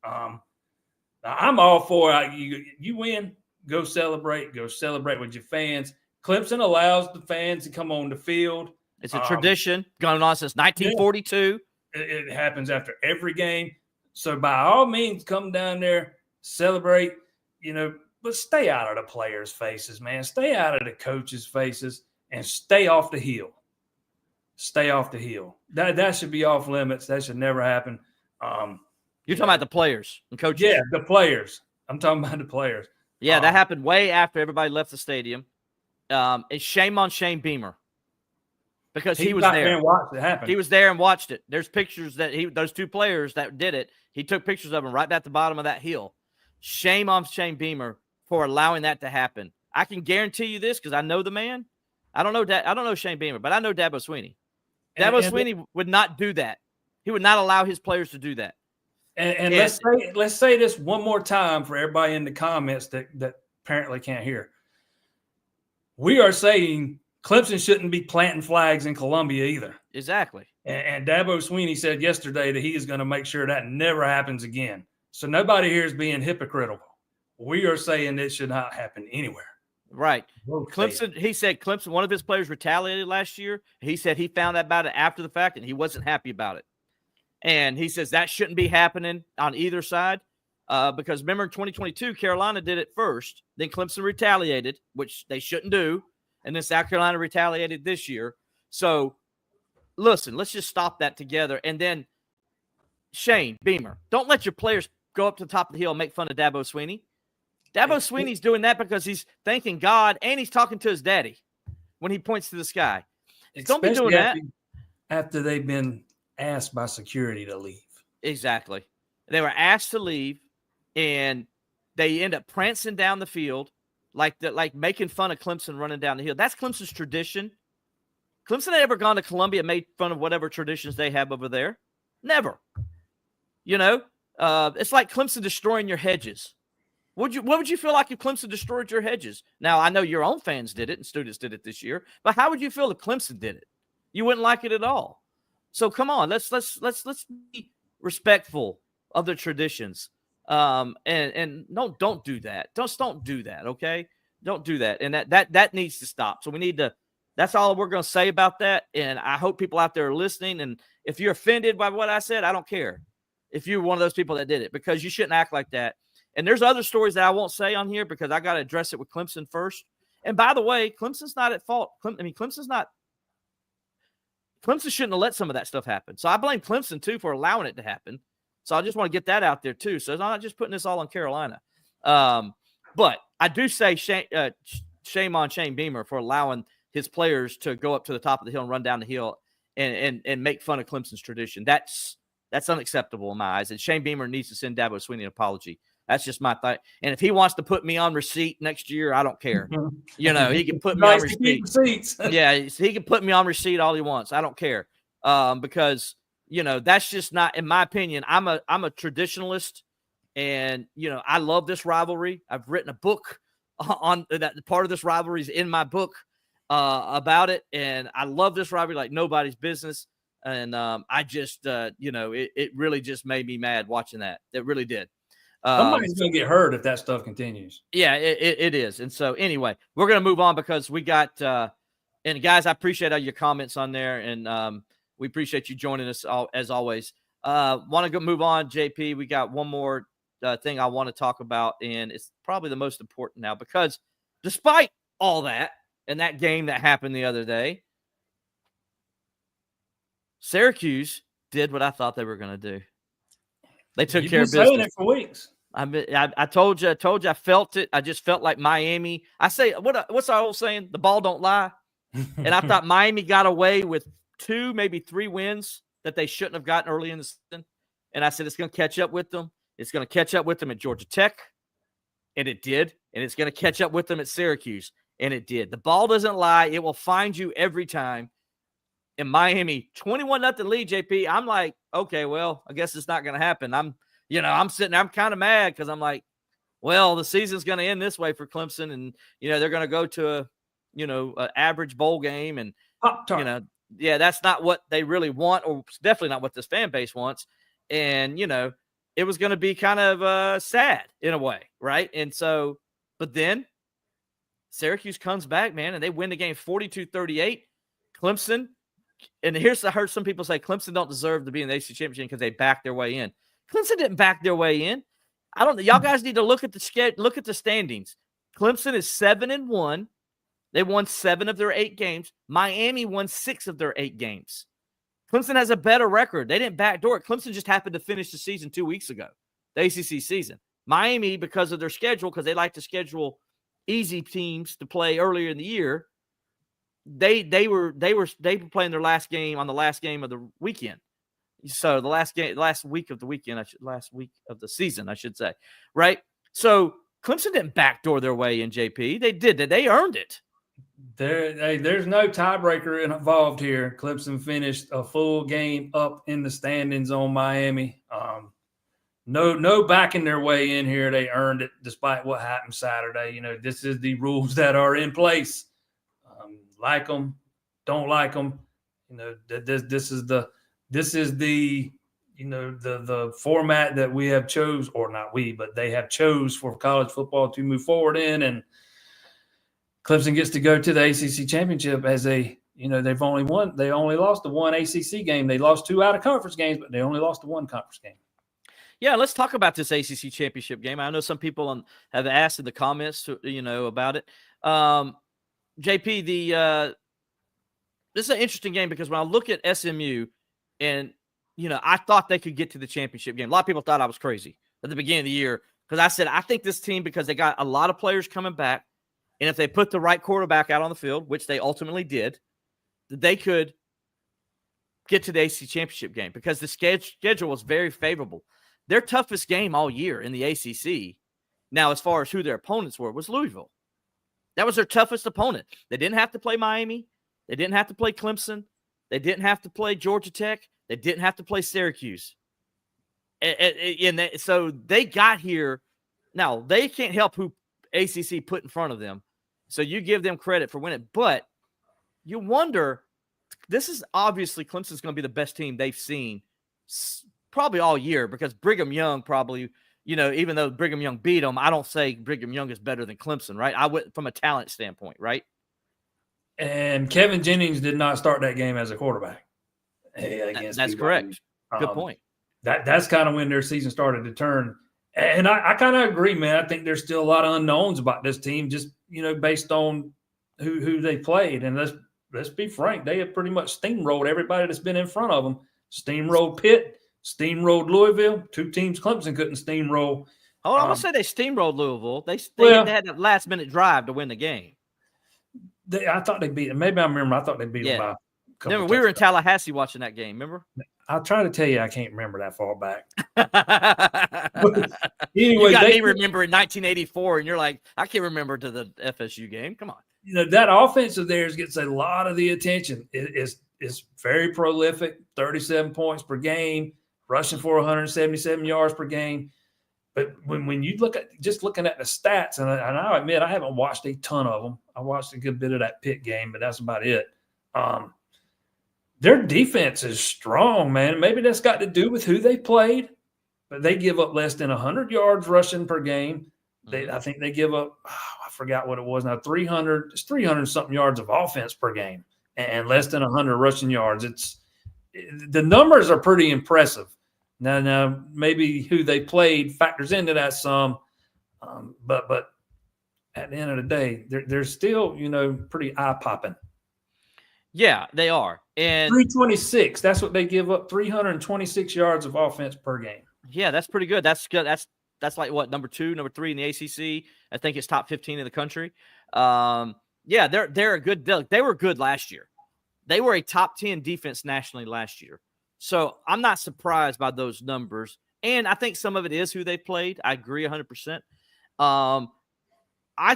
Now I'm all for you win, go celebrate with your fans. Clemson allows the fans to come on the field. It's a tradition going on since 1942. It happens after every game. So by all means, come down there, celebrate, but stay out of the players' faces, man. Stay out of the coaches' faces and stay off the hill. Stay off the hill. That should be off limits. That should never happen. You're talking about the players and coaches. Yeah, the players. I'm talking about the players. Yeah, that happened way after everybody left the stadium. It's shame on Shane Beamer because he was there and watched it happen. He was there and watched it. There's pictures that those two players that did it. He took pictures of them right at the bottom of that hill. Shame on Shane Beamer for allowing that to happen. I can guarantee you this because I know the man. I don't know Shane Beamer, but I know Dabo Swinney. Dabo Swinney would not do that. He would not allow his players to do that. And let's say this one more time for everybody in the comments that apparently can't hear. We are saying Clemson shouldn't be planting flags in Columbia either. Exactly. And Dabo Swinney said yesterday that he is going to make sure that never happens again. So nobody here is being hypocritical. We are saying it should not happen anywhere. Right. Clemson, he said Clemson, one of his players retaliated last year. He said he found out about it after the fact and he wasn't happy about it. And he says that shouldn't be happening on either side because remember in 2022, Carolina did it first. Then Clemson retaliated, which they shouldn't do. And then South Carolina retaliated this year. So listen, let's just stop that together. And then Shane Beamer, don't let your players go up to the top of the hill and make fun of Dabo Swinney. Dabo Swinney's doing that because he's thanking God and he's talking to his daddy when he points to the sky. Don't be doing that. After they've been asked by security to leave. Exactly. They were asked to leave, and they end up prancing down the field like making fun of Clemson running down the hill. That's Clemson's tradition. Clemson had ever gone to Columbia and made fun of whatever traditions they have over there? Never. It's like Clemson destroying your hedges. What would you feel like if Clemson destroyed your hedges? Now, I know your own fans did it and students did it this year, but how would you feel if Clemson did it? You wouldn't like it at all. So come on, let's be respectful of the traditions. And no, don't do that. Don't do that. Okay, don't do that. And that needs to stop. So we need to. That's all we're going to say about that. And I hope people out there are listening. And if you're offended by what I said, I don't care. If you're one of those people that did it, because you shouldn't act like that. And there's other stories that I won't say on here because I got to address it with Clemson first. And by the way, Clemson's not at fault. Clemson shouldn't have let some of that stuff happen. So I blame Clemson too for allowing it to happen. So I just want to get that out there too. So I'm not just putting this all on Carolina. But I do say shame on Shane Beamer for allowing his players to go up to the top of the hill and run down the hill and make fun of Clemson's tradition. That's unacceptable in my eyes. And Shane Beamer needs to send Dabo Swinney an apology. That's just my thought. And if he wants to put me on receipt next year, I don't care. He can put me on receipt. Yeah, he can put me on receipt all he wants. I don't care. Because that's just not, in my opinion. I'm a traditionalist, and I love this rivalry. I've written a book on that. Part of this rivalry is in my book about it, and I love this rivalry like nobody's business. And I just, it really just made me mad watching that. It really did. Somebody's going to get hurt if that stuff continues. Yeah, it is. And so anyway, we're going to move on because we got and guys, I appreciate all your comments on there, and we appreciate you joining us as always. Want to move on, JP. We got one more thing I want to talk about, and it's probably the most important now because despite all that and that game that happened the other day, Syracuse did what I thought they were going to do. They took care of business. You've been saying it for weeks. I told you, I felt it. I just felt like Miami. I say, what's our old saying? The ball don't lie. And I thought Miami got away with 2, maybe 3 wins that they shouldn't have gotten early in the season. And I said, it's going to catch up with them. It's going to catch up with them at Georgia Tech. And it did. And it's going to catch up with them at Syracuse. And it did. The ball doesn't lie. It will find you every time. In Miami, 21-0 lead, JP. I'm like, okay, well, I guess it's not going to happen. I'm sitting there, I'm kind of mad because I'm like, well, the season's going to end this way for Clemson, and they're going to go to an average bowl game, and that's not what they really want, or definitely not what this fan base wants. And it was going to be kind of sad in a way, right? And so, but then Syracuse comes back, man, and they win the game 42-38. Clemson. And I heard some people say Clemson don't deserve to be in the ACC Championship because they backed their way in. Clemson didn't back their way in. I don't know. Y'all guys need to look at the standings. Clemson is 7-1. They won 7 of their 8 games. Miami won 6 of their 8 games. Clemson has a better record. They didn't backdoor it. Clemson just happened to finish the season 2 weeks ago, the ACC season. Miami, because of their schedule, because they like to schedule easy teams to play earlier in the year, they were playing their last game on the last game of the weekend. So the last week of the season, I should say, right? So Clemson didn't backdoor their way in, JP. They did. They earned it. There's no tiebreaker involved here. Clemson finished a full game up in the standings on Miami. No backing their way in here. They earned it despite what happened Saturday. This is the rules that are in place. Like them, don't like them. This is the the format that we have chose, or not we, but they have chose for college football to move forward in. And Clemson gets to go to the ACC Championship as they only lost the one ACC game. They lost 2 out of conference games, but they only lost the 1 conference game. Yeah, let's talk about this ACC Championship game. I know some people have asked in the comments, about it. JP, this is an interesting game because when I look at SMU, and I thought they could get to the championship game. A lot of people thought I was crazy at the beginning of the year because I said I think this team, because they got a lot of players coming back, and if they put the right quarterback out on the field, which they ultimately did, they could get to the ACC Championship game because the schedule was very favorable. Their toughest game all year in the ACC, now as far as who their opponents were, was Louisville. That was their toughest opponent. They didn't have to play Miami. They didn't have to play Clemson. They didn't have to play Georgia Tech. They didn't have to play Syracuse. So they got here. Now, they can't help who ACC put in front of them. So you give them credit for winning. But you wonder, this is obviously Clemson's going to be the best team they've seen probably all year, because Brigham Young probably, even though Brigham Young beat them, I don't say Brigham Young is better than Clemson, right? I would, from a talent standpoint, right? And Kevin Jennings did not start that game as a quarterback. That's correct. Good point. That's kind of when their season started to turn. And I kind of agree, man. I think there's still a lot of unknowns about this team, just, based on who they played. And let's be frank, they have pretty much steamrolled everybody that's been in front of them. Steamrolled Pitt, steamrolled Louisville. Two teams Clemson couldn't steamroll. Oh, I'm going to say they steamrolled Louisville. They had that last-minute drive to win the game. I thought they beat them. Maybe I remember. I thought they beat them by a couple. Remember, we were in Tallahassee watching that game, remember? I'll try to tell you I can't remember that far back. Anyway, you got me remember in 1984, and you're like, I can't remember to the FSU game. Come on. That offense of theirs gets a lot of the attention. It's very prolific, 37 points per game, rushing for 177 yards per game. But when you look at just looking at the stats, and I admit I haven't watched a ton of them. I watched a good bit of that Pitt game, but that's about it. Their defense is strong, man. Maybe that's got to do with who they played, but they give up less than 100 yards rushing per game. I think they give up, I forgot what it was now, 300-something yards of offense per game and less than 100 rushing yards. The numbers are pretty impressive. Now maybe who they played factors into that some, but at the end of the day, they're still, pretty eye-popping. Yeah, they are. And 326, that's what they give up, 326 yards of offense per game. Yeah, that's pretty good. That's good. That's like what, number 2, number 3 in the ACC. I think it's top 15 in the country. Yeah, they're a good. They were good last year. They were a top 10 defense nationally last year. So I'm not surprised by those numbers. And I think some of it is who they played. I agree 100%. I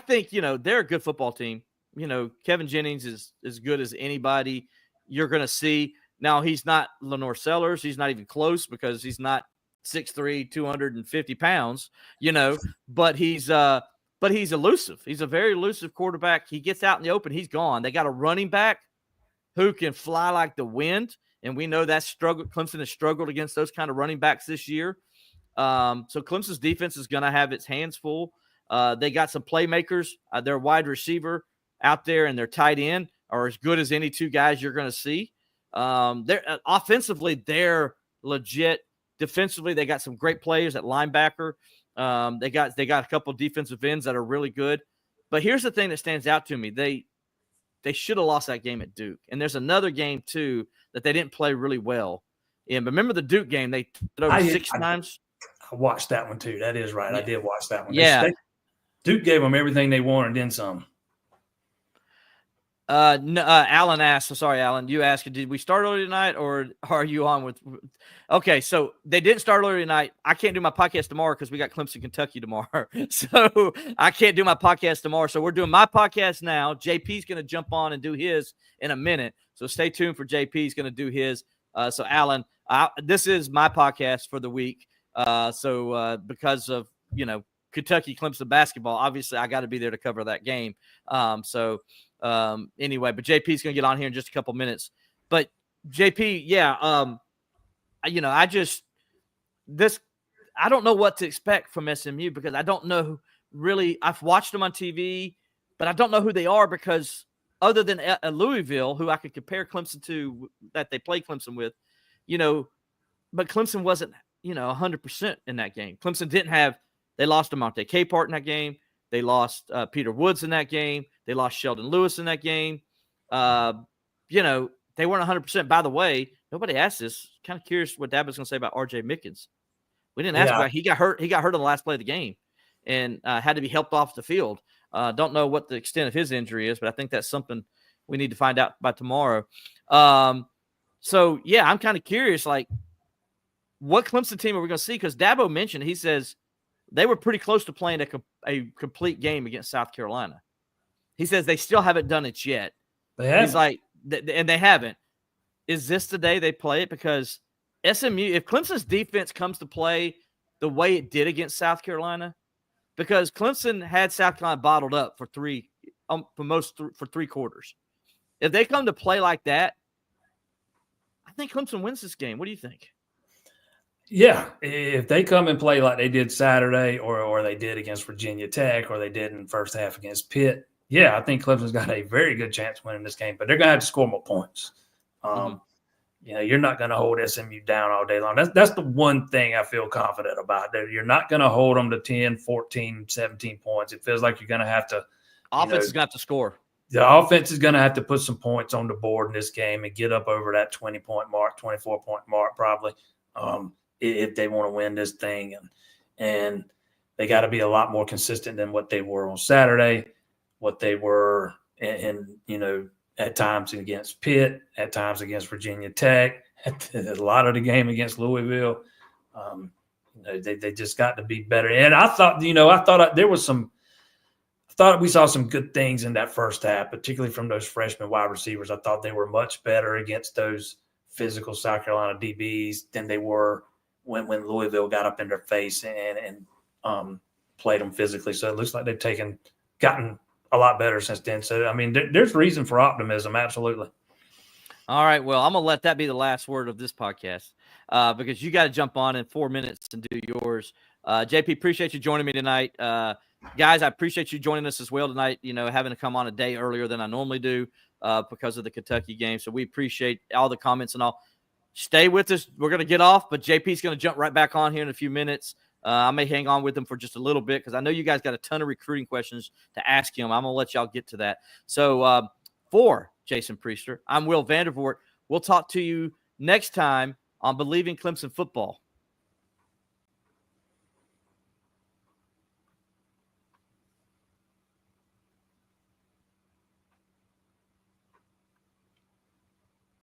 think, they're a good football team. Kevin Jennings is as good as anybody you're going to see. Now, he's not Lenore Sellers. He's not even close because he's not 6'3", 250 pounds, but he's elusive. He's a very elusive quarterback. He gets out in the open, he's gone. They got a running back who can fly like the wind, and we know that's struggled. Clemson has struggled against those kind of running backs this year. So Clemson's defense is going to have its hands full. They got some playmakers. Their wide receiver out there and their tight end are as good as any two guys you're going to see. They're offensively, they're legit. Defensively, they got some great players at linebacker. They got a couple of defensive ends that are really good. But here's the thing that stands out to me. They should have lost that game at Duke. And there's another game, too, that they didn't play really well in. But remember the Duke game? They threw over 6 times. I watched that one, too. That is right. Yeah. I did watch that one. Yeah. Duke gave them everything they wanted and then some. No, Alan asked. So sorry, Alan. You asked, did we start early tonight, or are you on with? Okay, so they didn't start early tonight. I can't do my podcast tomorrow because we got Clemson, Kentucky tomorrow. So I can't do my podcast tomorrow. So we're doing my podcast now. JP's going to jump on and do his in a minute. So stay tuned for JP. He's going to do his. So Alan, this is my podcast for the week. So because of Kentucky Clemson basketball, obviously I got to be there to cover that game. Anyway, but JP's going to get on here in just a couple minutes. But JP, yeah, I don't know what to expect from SMU because I don't know really. I've watched them on TV, but I don't know who they are because other than Louisville, who I could compare Clemson to, that they played Clemson with, but Clemson wasn't, 100% in that game. Clemson didn't have. They lost DeMonte Capehart in that game. They lost Peter Woods in that game. They lost Sheldon Lewis in that game. They weren't 100%. By the way, nobody asked this. Kind of curious what Dab was going to say about R.J. Mickens. We didn't ask about. He got hurt. He got hurt on the last play of the game, and had to be helped off the field. Don't know what the extent of his injury is, but I think that's something we need to find out by tomorrow. So yeah, I'm kind of curious, like, what Clemson team are we going to see? Because Dabo mentioned, he says they were pretty close to playing a complete game against South Carolina. He says they still haven't done it yet. They haven't. He's like, and they haven't. Is this the day they play it? Because SMU, if Clemson's defense comes to play the way it did against South Carolina, because Clemson had South Carolina bottled up for three quarters. If they come to play like that, I think Clemson wins this game. What do you think? Yeah, if they come and play like they did Saturday or they did against Virginia Tech or they did in the first half against Pitt, yeah, I think Clemson's got a very good chance of winning this game, but they're going to have to score more points. You're not going to hold SMU down all day long. That's the one thing I feel confident about. You're not going to hold them to 10, 14, 17 points. It feels like you're going to have to – Offense is going to have to score. The offense is going to have to put some points on the board in this game and get up over that 20-point mark, 24-point mark probably, if they want to win this thing. And they got to be a lot more consistent than what they were on Saturday, what they were at times against Pitt, at times against Virginia Tech, a lot of the game against Louisville. They just got to be better. And I thought we saw some good things in that first half, particularly from those freshman wide receivers. I thought they were much better against those physical South Carolina DBs than they were when Louisville got up in their face and played them physically. So it looks like they've gotten a lot better since then. So, I mean, there's reason for optimism. Absolutely. All right. Well, I'm going to let that be the last word of this podcast because you got to jump on in 4 minutes and do yours. JP, appreciate you joining me tonight. Guys, I appreciate you joining us as well tonight, having to come on a day earlier than I normally do because of the Kentucky game. So we appreciate all the comments and all. Stay with us. We're going to get off, but JP's going to jump right back on here in a few minutes. I may hang on with him for just a little bit because I know you guys got a ton of recruiting questions to ask him. I'm going to let y'all get to that. So for Jason Priester, I'm Will Vandervoort. We'll talk to you next time on Believing Clemson Football.